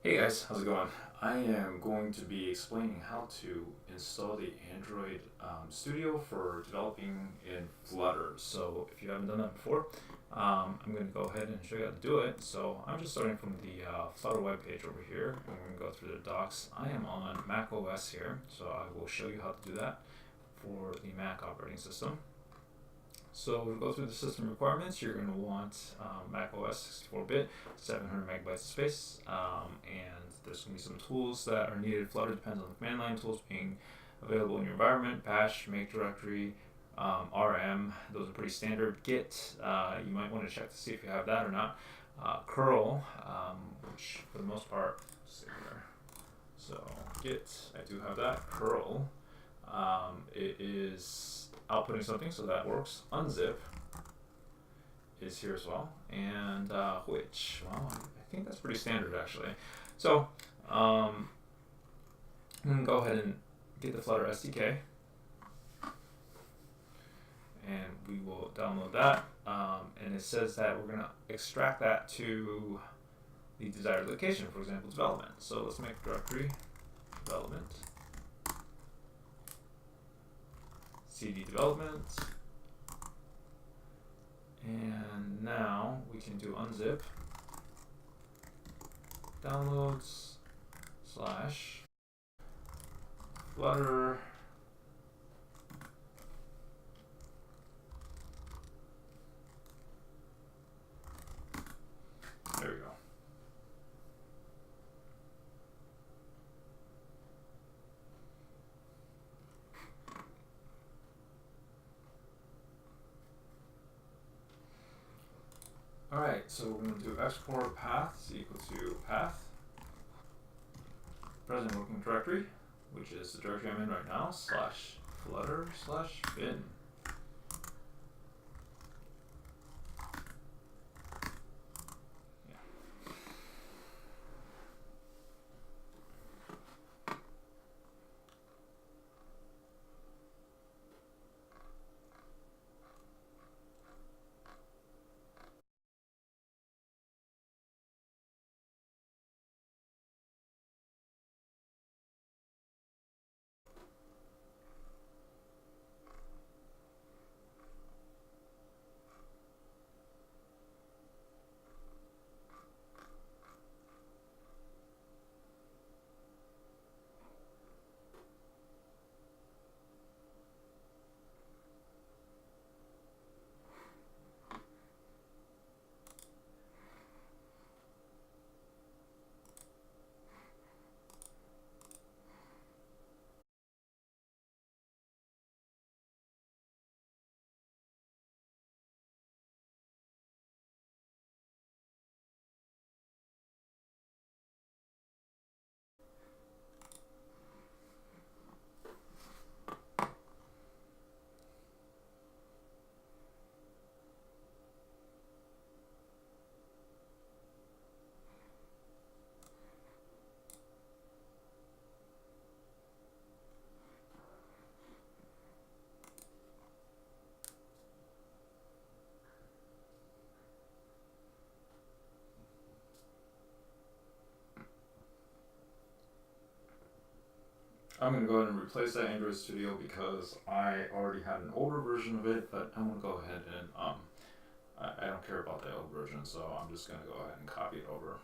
Hey guys, how's it going? I am going to be explaining how to install the Android Studio for developing in Flutter. So if you haven't done that before, I'm going to go ahead and show you how to do it. So I'm just starting from the Flutter webpage over here, and we're going to go through the docs. I am on Mac OS here, so I will show you how to do that for the Mac operating system. So we'll go through the system requirements. You're going to want Mac OS 64-bit, 700 megabytes of space, and there's going to be some tools that are needed. Flutter depends on the command line tools being available in your environment. Bash, make directory, RM, those are pretty standard. Git, you might want to check to see if you have that or not. Curl, which for the most part, let's see here. So Git, I do have that. Curl, it is outputting something, so that works. Unzip is here as well, and which, well, I think that's pretty standard actually. So I'm going to go ahead and get the Flutter SDK, and we will download that. And it says that we're going to extract that to the desired location, for example, development. So let's make directory development. CD development, and now we can do unzip downloads slash Flutter there we go. Alright, so we're going to do export path is equal to path present working directory, which is the directory I'm in right now, slash flutter slash bin. I'm going to go ahead and replace that Android Studio because I already had an older version of it, but I'm going to go ahead and I don't care about the old version, so I'm just going to go ahead and copy it over.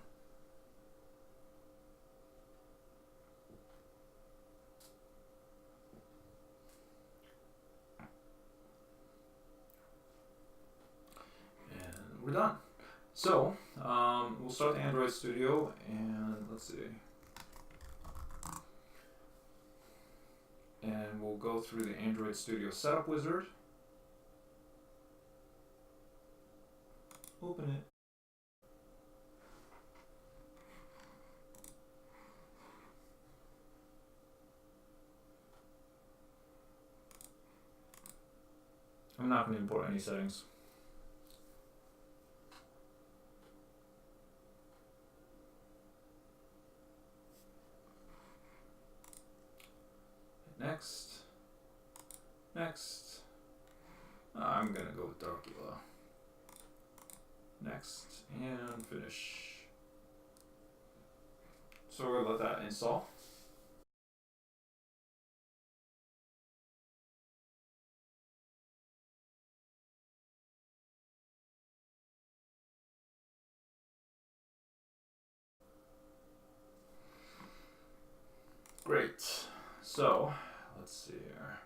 And we're done. So we'll start the Android Studio, and let's see. And we'll go through the Android Studio setup wizard. Open it. I'm not going to import any settings. Next. Next. I'm going to go with Darkula. Next, and finish. So we're going to let that install. Great. So let's see here.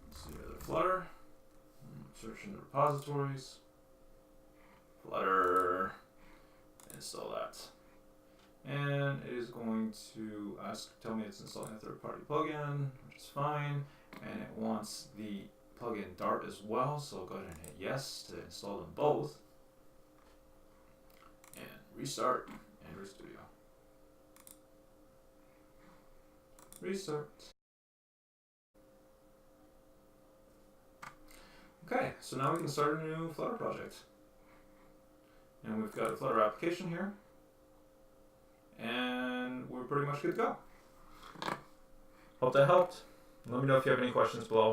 Let's see here, the Flutter. Search in the repositories. Flutter. Install that. And it is going to tell me it's installing a third-party plugin, which is fine. And it wants the plugin Dart as well, so I'll go ahead and hit yes to install them both. And restart Android Studio. Restart. Okay, so now we can start a new Flutter project. And we've got a Flutter application here. And we're pretty much good to go. Hope that helped. Let me know if you have any questions below.